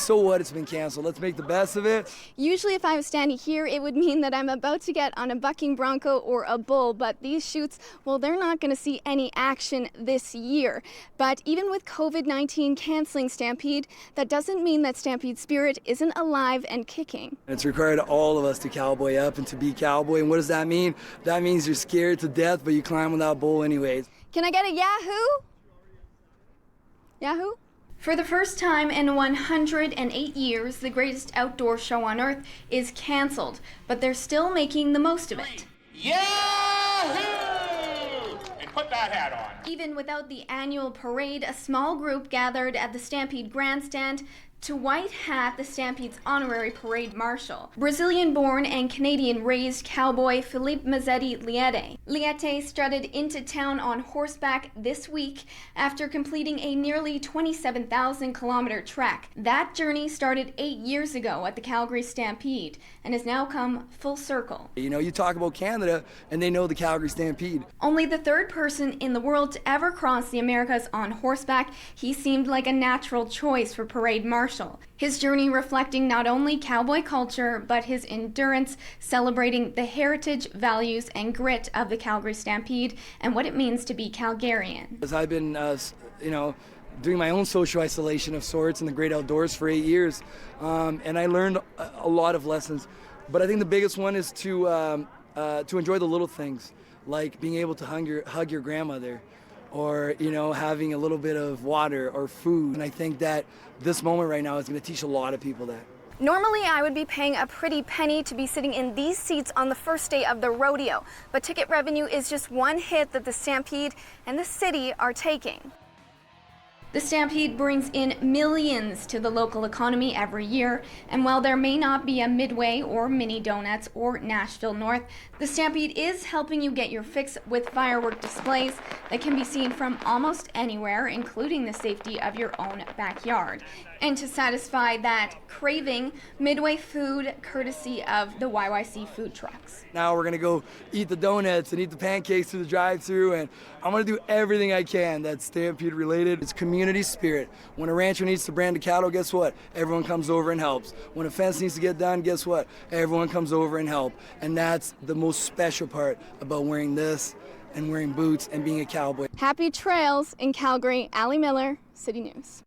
so what, it's been canceled. Let's make the best of it. Usually if I was standing here, it would mean that I'm about to get on a bucking bronco or a bull, but these shoots, well, they're not going to see any action this year. But even with COVID-19 canceling Stampede, that doesn't mean that Stampede spirit isn't alive and kicking. It's required of all of us to cowboy up and to be cowboy. And what does that mean? That means you're scared to death, but you climb on that bull anyways. Can I get a Yahoo? Yahoo? For the first time in 108 years, the greatest outdoor show on earth is canceled, but they're still making the most of it. Yahoo! And put that hat on. Even without the annual parade, a small group gathered at the Stampede grandstand to white hat the Stampede's honorary parade marshal. Brazilian-born and Canadian-raised cowboy Felipe Mazzetti Liete. Liete strutted into town on horseback this week after completing a nearly 27,000-kilometer trek. That journey started 8 years ago at the Calgary Stampede and has now come full circle. You know, you talk about Canada and they know the Calgary Stampede. Only the third person in the world to ever cross the Americas on horseback, he seemed like a natural choice for parade marshal. His journey reflecting not only cowboy culture, but his endurance, celebrating the heritage, values, and grit of the Calgary Stampede and what it means to be Calgarian. As I've been, doing my own social isolation of sorts in the great outdoors for 8 years, and I learned a lot of lessons. But I think the biggest one is to enjoy the little things, like being able to hug your grandmother, or having a little bit of water or food. And I think that this moment right now is going to teach a lot of people that. Normally I would be paying a pretty penny to be sitting in these seats on the first day of the rodeo, but ticket revenue is just one hit that the Stampede and the city are taking. The Stampede brings in millions to the local economy every year, and while there may not be a Midway or Mini Donuts or Nashville North, the Stampede is helping you get your fix with firework displays that can be seen from almost anywhere, including the safety of your own backyard. And to satisfy that craving, Midway food courtesy of the YYC food trucks. Now we're gonna go eat the donuts and eat the pancakes through the drive-thru, and I'm gonna do everything I can that's Stampede related. It's community spirit. When a rancher needs to brand a cattle, guess what? Everyone comes over and helps. When a fence needs to get done, guess what? Everyone comes over and help. And that's the most special part about wearing this and wearing boots and being a cowboy. Happy trails in Calgary. Allie Miller, City News.